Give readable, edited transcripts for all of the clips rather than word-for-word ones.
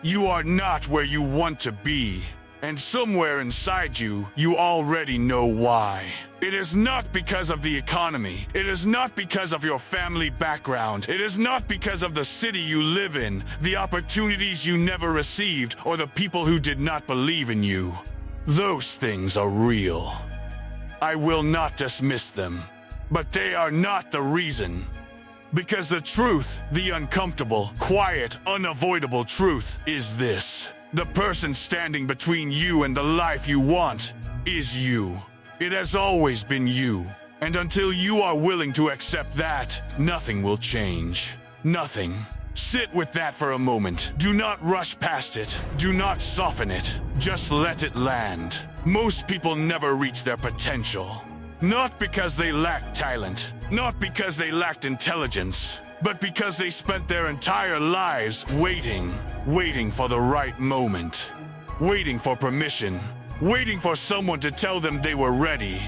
You are not where you want to be. And somewhere inside you, you already know why. It is not because of the economy. It is not because of your family background. It is not because of the city you live in, the opportunities you never received, or the people who did not believe in you. Those things are real. I will not dismiss them, but they are not the reason. Because the truth, the uncomfortable, quiet, unavoidable truth, is this. The person standing between you and the life you want is you. It has always been you. And until you are willing to accept that, nothing will change. Nothing. Sit with that for a moment. Do not rush past it. Do not soften it. Just let it land. Most people never reach their potential. Not because they lacked talent. Not because they lacked intelligence. But because they spent their entire lives waiting for the right moment, waiting for permission, waiting for someone to tell them they were ready.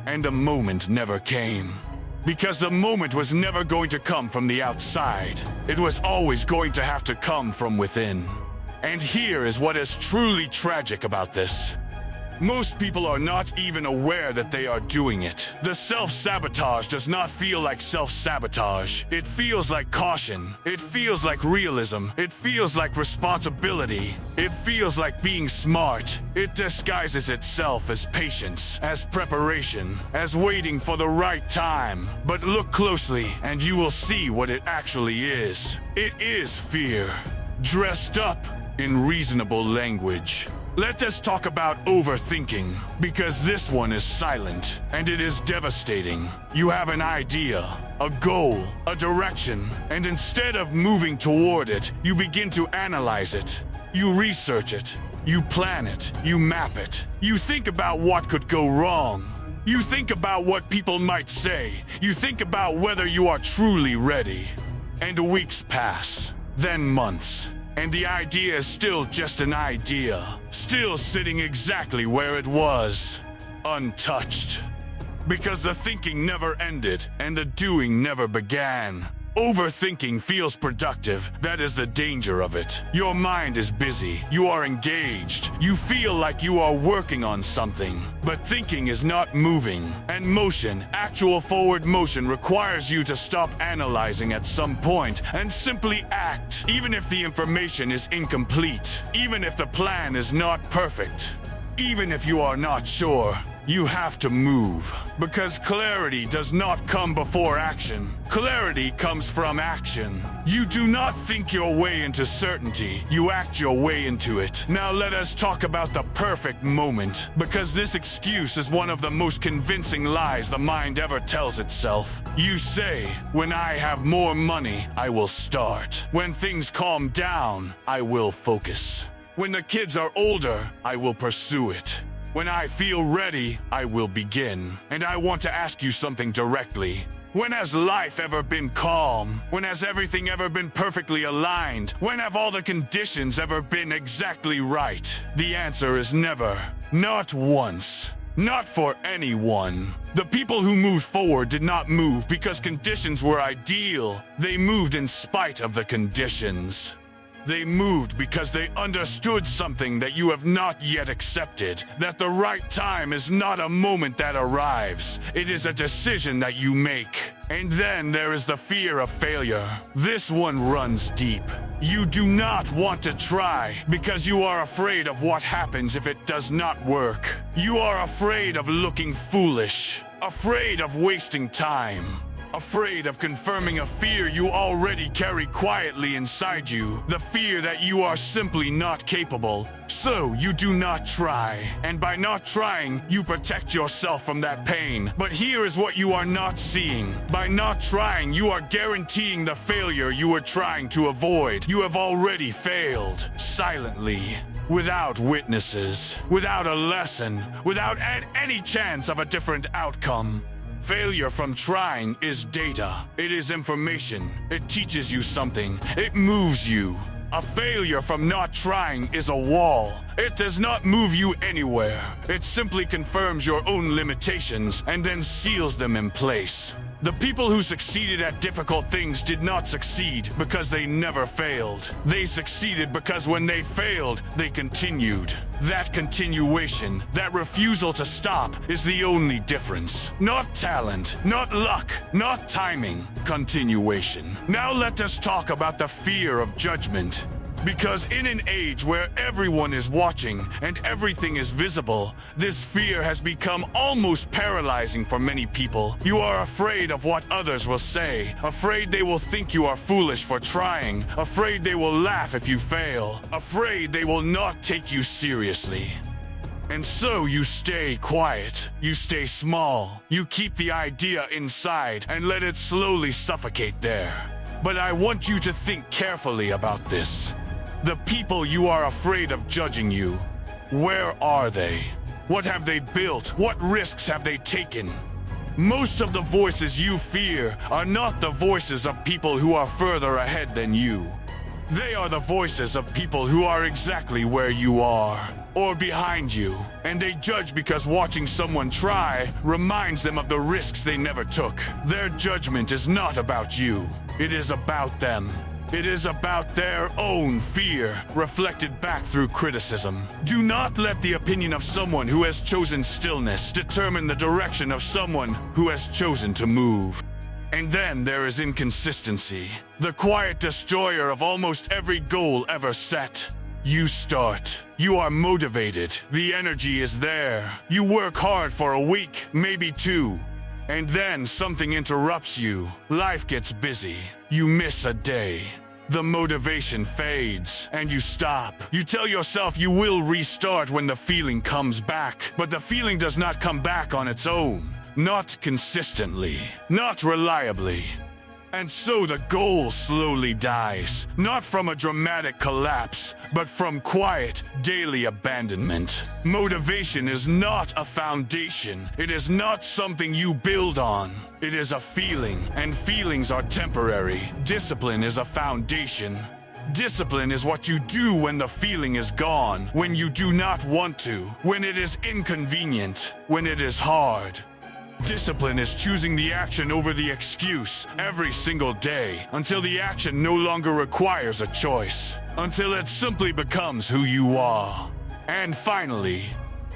And the moment never came. Because the moment was never going to come from the outside. It was always going to have to come from within. And here is what is truly tragic about this. Most people are not even aware that they are doing it. The self-sabotage does not feel like self-sabotage. It feels like caution. It feels like realism. It feels like responsibility. It feels like being smart. It disguises itself as patience, as preparation, as waiting for the right time. But look closely and you will see what it actually is. It is fear, dressed up in reasonable language. Let us talk about overthinking, because this one is silent, and it is devastating. You have an idea, a goal, a direction, and instead of moving toward it, you begin to analyze it. You research it. You plan it. You map it. You think about what could go wrong. You think about what people might say. You think about whether you are truly ready. And weeks pass, then months. And the idea is still just an idea, still sitting exactly where it was, untouched. Because the thinking never ended and the doing never began. Overthinking feels productive. That is the danger of it. Your mind is busy. You are engaged. You feel like you are working on something. But thinking is not moving. And motion, actual forward motion, requires you to stop analyzing at some point and simply act, even if the information is incomplete, even if the plan is not perfect, even if you are not sure. You have to move, because clarity does not come before action. Clarity comes from action. You do not think your way into certainty, you act your way into it. Now let us talk about the perfect moment, because this excuse is one of the most convincing lies the mind ever tells itself. You say, when I have more money, I will start. When things calm down, I will focus. When the kids are older, I will pursue it. When I feel ready, I will begin. And I want to ask you something directly. When has life ever been calm? When has everything ever been perfectly aligned? When have all the conditions ever been exactly right? The answer is never. Not once. Not for anyone. The people who moved forward did not move because conditions were ideal. They moved in spite of the conditions. They moved because they understood something that you have not yet accepted. That the right time is not a moment that arrives. It is a decision that you make. And then there is the fear of failure. This one runs deep. You do not want to try because you are afraid of what happens if it does not work. You are afraid of looking foolish. Afraid of wasting time. Afraid of confirming a fear you already carry quietly inside you, the fear that you are simply not capable. So you do not try, and by not trying, you protect yourself from that pain. But here is what you are not seeing. By not trying, you are guaranteeing the failure you were trying to avoid. You have already failed, silently. Without witnesses, without a lesson, without any chance of a different outcome. Failure from trying is data. It is information. It teaches you something. It moves you. A failure from not trying is a wall. It does not move you anywhere. It simply confirms your own limitations and then seals them in place. The people who succeeded at difficult things did not succeed because they never failed. They succeeded because when they failed, they continued. That continuation, that refusal to stop, is the only difference. Not talent, not luck, not timing. Continuation. Now let us talk about the fear of judgment. Because in an age where everyone is watching and everything is visible, this fear has become almost paralyzing for many people. You are afraid of what others will say, afraid they will think you are foolish for trying, afraid they will laugh if you fail, afraid they will not take you seriously. And so you stay quiet, you stay small, you keep the idea inside and let it slowly suffocate there. But I want you to think carefully about this. The people you are afraid of judging you, where are they? What have they built? What risks have they taken? Most of the voices you fear are not the voices of people who are further ahead than you. They are the voices of people who are exactly where you are, or behind you, and they judge because watching someone try reminds them of the risks they never took. Their judgment is not about you, it is about them. It is about their own fear, reflected back through criticism. Do not let the opinion of someone who has chosen stillness determine the direction of someone who has chosen to move. And then there is inconsistency, the quiet destroyer of almost every goal ever set. You start. You are motivated. The energy is there. You work hard for a week, maybe two. And then something interrupts you. Life gets busy. You miss a day. The motivation fades, and you stop. You tell yourself you will restart when the feeling comes back, but the feeling does not come back on its own. Not consistently. Not reliably. And so the goal slowly dies, not from a dramatic collapse, but from quiet, daily abandonment. Motivation is not a foundation. It is not something you build on. It is a feeling, and feelings are temporary. Discipline is a foundation. Discipline is what you do when the feeling is gone, when you do not want to, when it is inconvenient, when it is hard. Discipline is choosing the action over the excuse every single day until the action no longer requires a choice, until it simply becomes who you are. And finally,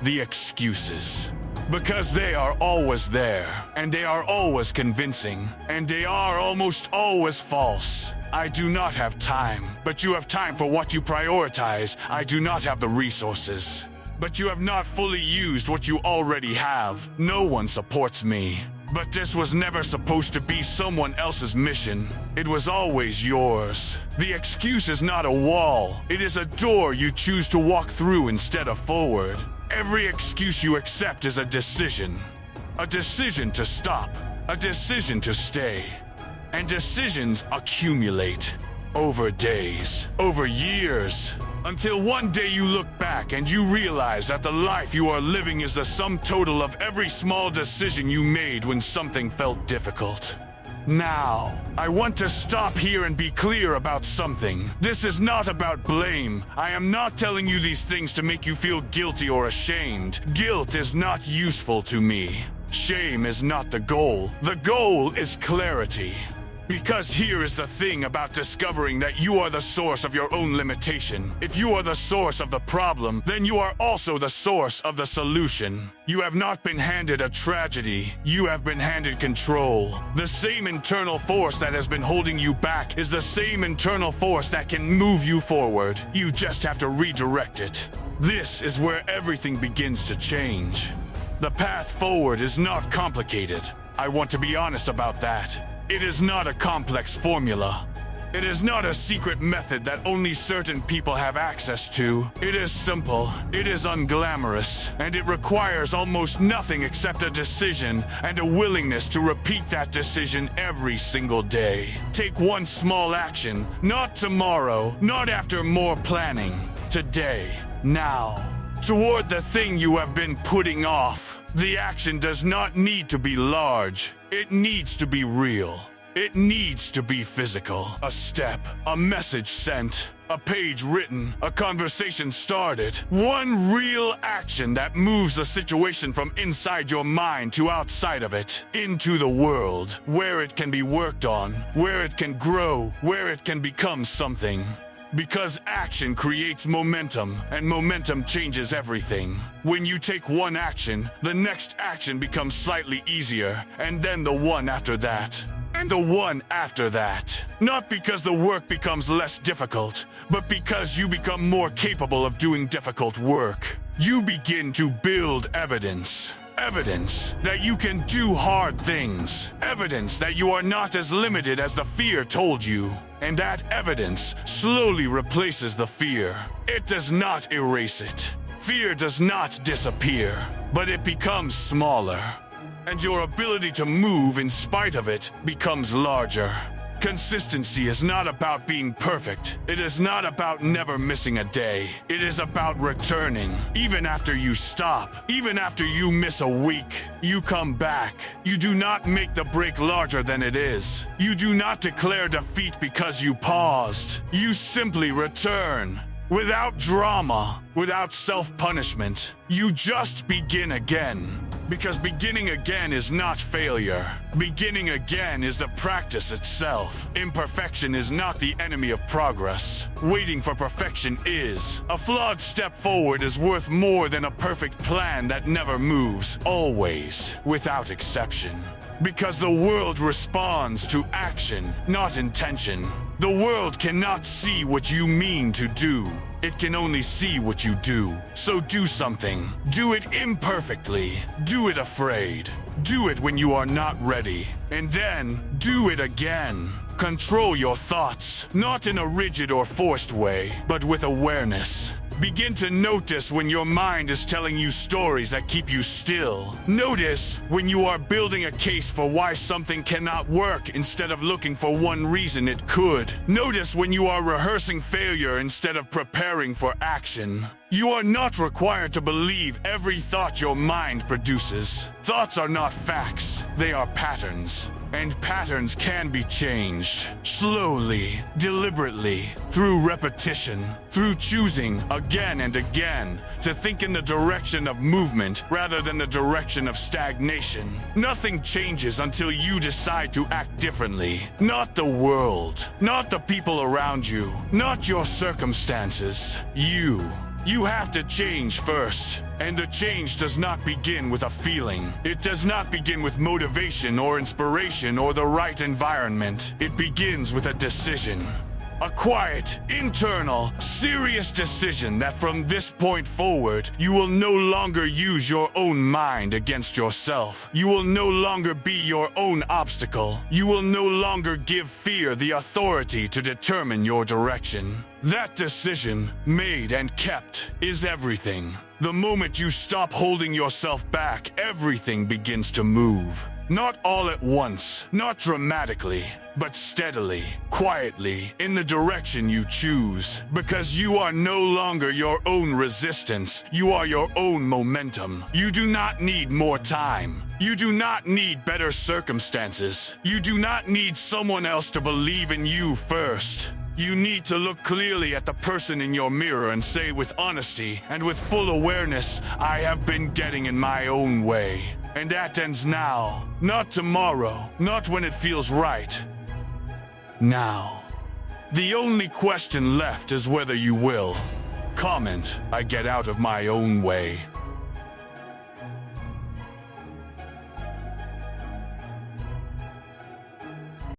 the excuses. Because they are always there, and they are always convincing, and they are almost always false. I do not have time, but you have time for what you prioritize. I do not have the resources. But you have not fully used what you already have. No one supports me. But this was never supposed to be someone else's mission. It was always yours. The excuse is not a wall. It is a door you choose to walk through instead of forward. Every excuse you accept is a decision. A decision to stop. A decision to stay. And decisions accumulate. Over days, over years, until one day you look back and you realize that the life you are living is the sum total of every small decision you made when something felt difficult. Now, I want to stop here and be clear about something. This is not about blame. I am not telling you these things to make you feel guilty or ashamed. Guilt is not useful to me. Shame is not the goal. The goal is clarity. Because here is the thing about discovering that you are the source of your own limitation. If you are the source of the problem, then you are also the source of the solution. You have not been handed a tragedy. You have been handed control. The same internal force that has been holding you back is the same internal force that can move you forward. You just have to redirect it. This is where everything begins to change. The path forward is not complicated. I want to be honest about that. It is not a complex formula. It is not a secret method that only certain people have access to. It is simple, it is unglamorous, and it requires almost nothing except a decision and a willingness to repeat that decision every single day. Take one small action, not tomorrow, not after more planning. Today, now, toward the thing you have been putting off. The action does not need to be large. It needs to be real. It needs to be physical. A step, a message sent, A page written, a conversation started. One real action that moves a situation from inside your mind to outside of it, into the world, where it can be worked on, where it can grow, where it can become something. Because action creates momentum, and momentum changes everything. When you take one action, the next action becomes slightly easier, and then the one after that. And the one after that. Not because the work becomes less difficult, but because you become more capable of doing difficult work. You begin to build evidence. Evidence that you can do hard things. Evidence that you are not as limited as the fear told you. And that evidence slowly replaces the fear. It does not erase it. Fear does not disappear, but it becomes smaller. And your ability to move in spite of it becomes larger. Consistency is not about being perfect. It is not about never missing a day. It is about returning. Even after you stop, even after you miss a week, you come back. You do not make the break larger than it is. You do not declare defeat because you paused. You simply return. Without drama, without self-punishment. You just begin again. Because beginning again is not failure. Beginning again is the practice itself. Imperfection is not the enemy of progress. Waiting for perfection is. A flawed step forward is worth more than a perfect plan that never moves, always, without exception. Because the world responds to action, not intention. The world cannot see what you mean to do. It can only see what you do. So do something. Do it imperfectly. Do it afraid. Do it when you are not ready. And then do it again. Control your thoughts, not in a rigid or forced way, but with awareness. Begin to notice when your mind is telling you stories that keep you still. Notice when you are building a case for why something cannot work instead of looking for one reason it could. Notice when you are rehearsing failure instead of preparing for action. You are not required to believe every thought your mind produces. Thoughts are not facts, they are patterns. And patterns can be changed. Slowly, deliberately, through repetition, through choosing again and again to think in the direction of movement rather than the direction of stagnation. Nothing changes until you decide to act differently. Not the world, not the people around you, not your circumstances. You have to change first. And the change does not begin with a feeling. It does not begin with motivation or inspiration or the right environment. It begins with a decision. A quiet, internal, serious decision that from this point forward, you will no longer use your own mind against yourself. You will no longer be your own obstacle. You will no longer give fear the authority to determine your direction. That decision, made and kept, is everything. The moment you stop holding yourself back, everything begins to move. Not all at once, not dramatically, but steadily, quietly, in the direction you choose. Because you are no longer your own resistance, you are your own momentum. You do not need more time. You do not need better circumstances. You do not need someone else to believe in you first. You need to look clearly at the person in your mirror and say with honesty and with full awareness, I have been getting in my own way. And that ends now, not tomorrow, not when it feels right. Now. The only question left is whether you will. Comment, I get out of my own way.